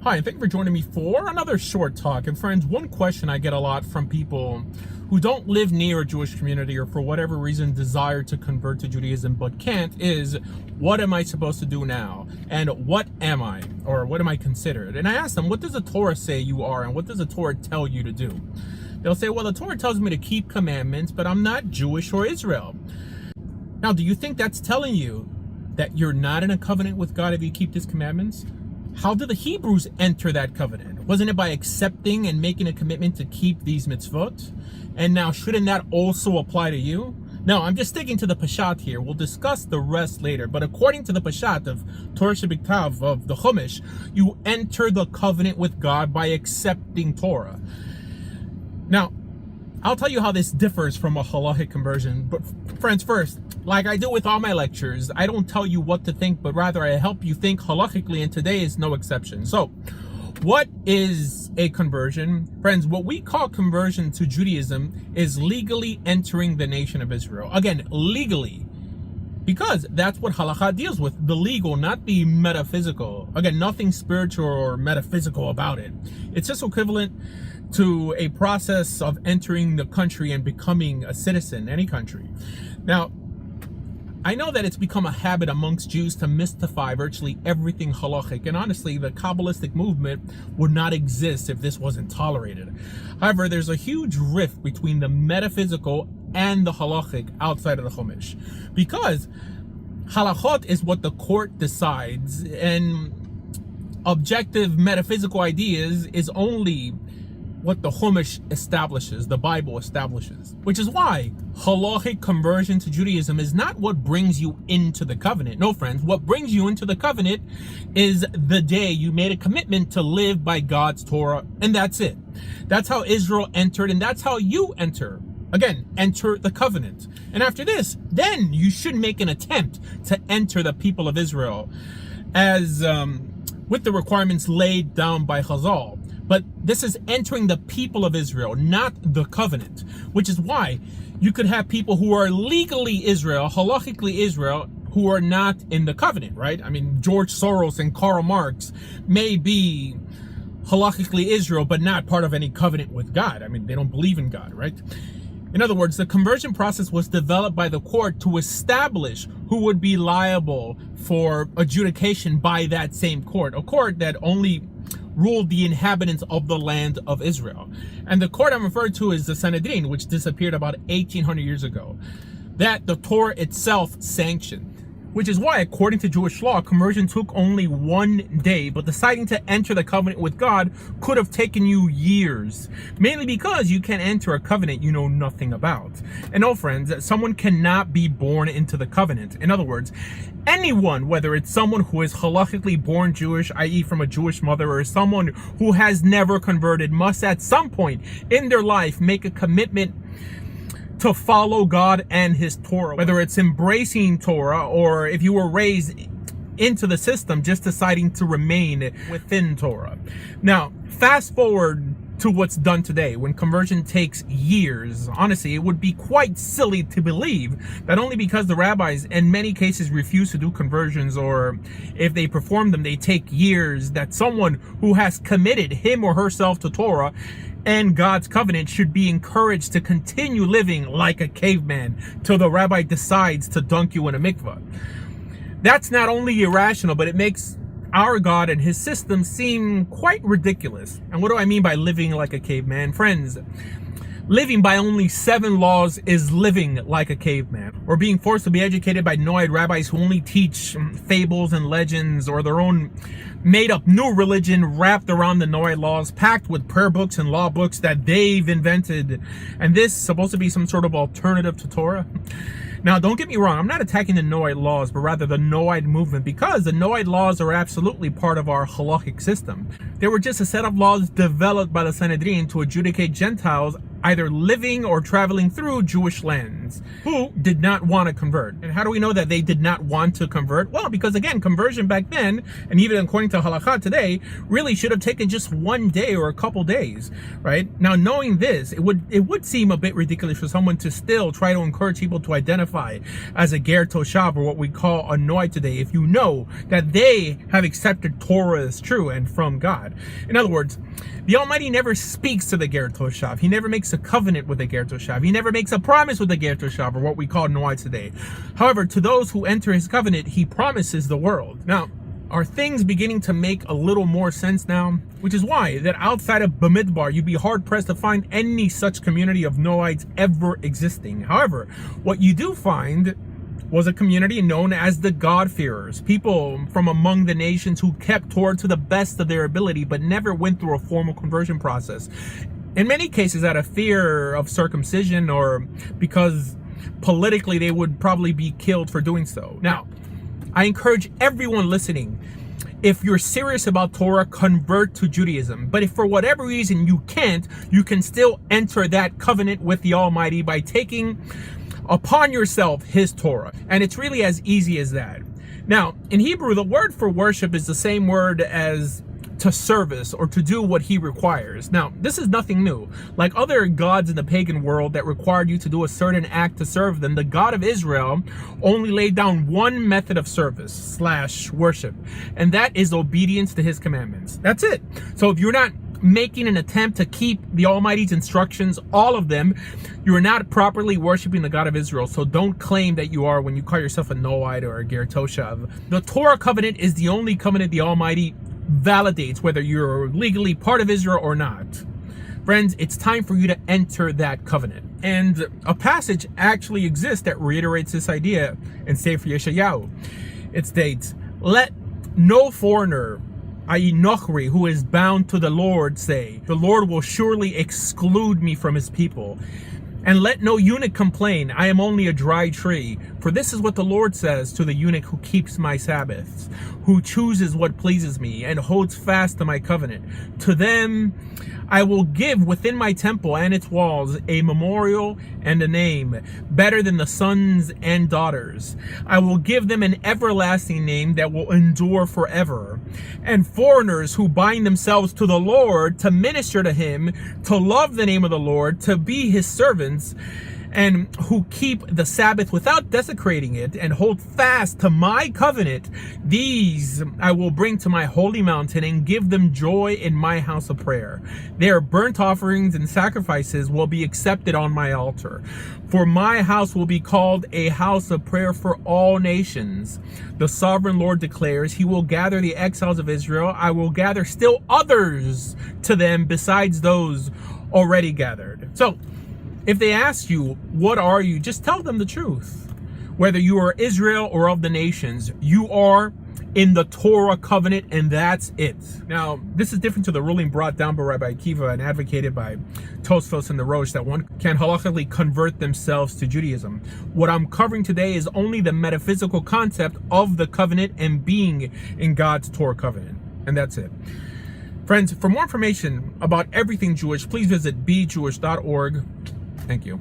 Hi, and thank you for joining me for another short talk. And friends, one question I get a lot from people who don't live near a Jewish community or for whatever reason desire to convert to Judaism but can't is, what am I supposed to do now? And what am I? Or what am I considered? And I ask them, what does the Torah say you are? And what does the Torah tell you to do? They'll say, well, the Torah tells me to keep commandments, but I'm not Jewish or Israel. Now, do you think that's telling you that you're not in a covenant with God if you keep His commandments? How did the Hebrews enter that covenant? Wasn't it by accepting and making a commitment to keep these mitzvot? And now, shouldn't that also apply to you? No, I'm just sticking to the Peshat here. We'll discuss the rest later. But according to the Peshat of Torah Shebiktav of the Chumash, you enter the covenant with God by accepting Torah. Now, I'll tell you how this differs from a halachic conversion. But friends, first, like I do with all my lectures, I don't tell you what to think, but rather I help you think halachically, and today is no exception. So, what is a conversion? Friends, what we call conversion to Judaism is legally entering the nation of Israel. Again, legally. Because that's what halakha deals with, the legal, not the metaphysical. Again, nothing spiritual or metaphysical about it. It's just equivalent to a process of entering the country and becoming a citizen, any country. Now, I know that it's become a habit amongst Jews to mystify virtually everything halachic, and honestly, the Kabbalistic movement would not exist if this wasn't tolerated. However, there's a huge rift between the metaphysical and the halachic outside of the Chumash, because halachot is what the court decides, and objective metaphysical ideas is only what the Chumash establishes, the Bible establishes. Which is why halachic conversion to Judaism is not what brings you into the covenant. No, friends, what brings you into the covenant is the day you made a commitment to live by God's Torah, and that's it. That's how Israel entered, and that's how you enter. Again, enter the covenant. And after this, then you should make an attempt to enter the people of Israel as with the requirements laid down by Chazal. But this is entering the people of Israel, not the covenant, which is why you could have people who are legally Israel, halachically Israel, who are not in the covenant, right? I mean, George Soros and Karl Marx may be halachically Israel, but not part of any covenant with God. I mean, they don't believe in God, right? In other words, the conversion process was developed by the court to establish who would be liable for adjudication by that same court, a court that only ruled the inhabitants of the land of Israel. And the court I'm referring to is the Sanhedrin, which disappeared about 1800 years ago, that the Torah itself sanctioned. Which is why, according to Jewish law, conversion took only 1 day, but deciding to enter the covenant with God could have taken you years, mainly because you can enter a covenant you know nothing about. And no, friends, someone cannot be born into the covenant. In other words, anyone, whether it's someone who is halachically born Jewish, i.e. from a Jewish mother, or someone who has never converted, must at some point in their life make a commitment to follow God and His Torah, whether it's embracing Torah or if you were raised into the system just deciding to remain within Torah. Now, fast forward to what's done today, when conversion takes years. Honestly, it would be quite silly to believe that only because the rabbis in many cases refuse to do conversions, or if they perform them, they take years, that someone who has committed him or herself to Torah and God's covenant should be encouraged to continue living like a caveman till the rabbi decides to dunk you in a mikvah. That's not only irrational, but it makes our God and His system seem quite ridiculous. And what do I mean by living like a caveman? Friends, living by only 7 laws is living like a caveman, or being forced to be educated by Noahide rabbis who only teach fables and legends, or their own made-up new religion wrapped around the Noahide laws, packed with prayer books and law books that they've invented. And this is supposed to be some sort of alternative to Torah? Now, don't get me wrong, I'm not attacking the Noahide laws, but rather the Noahide movement, because the Noahide laws are absolutely part of our halachic system. They were just a set of laws developed by the Sanhedrin to adjudicate Gentiles, either living or traveling through Jewish lands, who did not want to convert. And how do we know that they did not want to convert? Well, because again, conversion back then, and even according to halakha today, really should have taken just one day or a couple days, right? Now, knowing this, it would seem a bit ridiculous for someone to still try to encourage people to identify as a ger toshav, or what we call a noai today, if you know that they have accepted Torah as true and from God. In other words, the Almighty never speaks to the ger toshav. He never makes a covenant with the ger toshav. He never makes a promise with the ger toshav, or what we call noai today. However, to those who enter his covenant, he promises the world. Now, are things beginning to make a little more sense now? Which is why that outside of Bamidbar, you'd be hard-pressed to find any such community of Noahites ever existing. However, what you do find was a community known as the God-fearers, people from among the nations who kept Torah to the best of their ability, but never went through a formal conversion process. In many cases, out of fear of circumcision, or because politically they would probably be killed for doing so. Now, I encourage everyone listening, if you're serious about Torah, convert to Judaism. But if for whatever reason you can't, you can still enter that covenant with the Almighty by taking upon yourself his Torah. And it's really as easy as that. Now, in Hebrew, the word for worship is the same word as to service, or to do what he requires. Now, this is nothing new. Like other gods in the pagan world that required you to do a certain act to serve them, the God of Israel only laid down one method of service / worship, and that is obedience to his commandments. That's it. So if you're not making an attempt to keep the Almighty's instructions, all of them, you are not properly worshiping the God of Israel. So don't claim that you are when you call yourself a Noahide or a ger toshav. The Torah covenant is the only covenant the Almighty validates whether you're legally part of Israel or not. Friends, it's time for you to enter that covenant. And a passage actually exists that reiterates this idea in Sefer Yeshayahu. It states, "Let no foreigner, i.e. Nochri, who is bound to the Lord, say, the Lord will surely exclude me from his people. And let no eunuch complain, I am only a dry tree. For this is what the Lord says to the eunuch who keeps my Sabbaths, who chooses what pleases me, and holds fast to my covenant. To them I will give within my temple and its walls a memorial and a name, better than the sons and daughters. I will give them an everlasting name that will endure forever. And foreigners who bind themselves to the Lord, to minister to him, to love the name of the Lord, to be his servants, and who keep the Sabbath without desecrating it, and hold fast to my covenant, these I will bring to my holy mountain and give them joy in my house of prayer. Their burnt offerings and sacrifices will be accepted on my altar. For my house will be called a house of prayer for all nations. The sovereign Lord declares, he will gather the exiles of Israel. I will gather still others to them besides those already gathered." So, if they ask you, what are you? Just tell them the truth. Whether you are Israel or of the nations, you are in the Torah covenant, and that's it. Now, this is different to the ruling brought down by Rabbi Akiva and advocated by Tosfos and the Rosh, that one can halakhically convert themselves to Judaism. What I'm covering today is only the metaphysical concept of the covenant and being in God's Torah covenant. And that's it. Friends, for more information about everything Jewish, please visit bejewish.org. Thank you.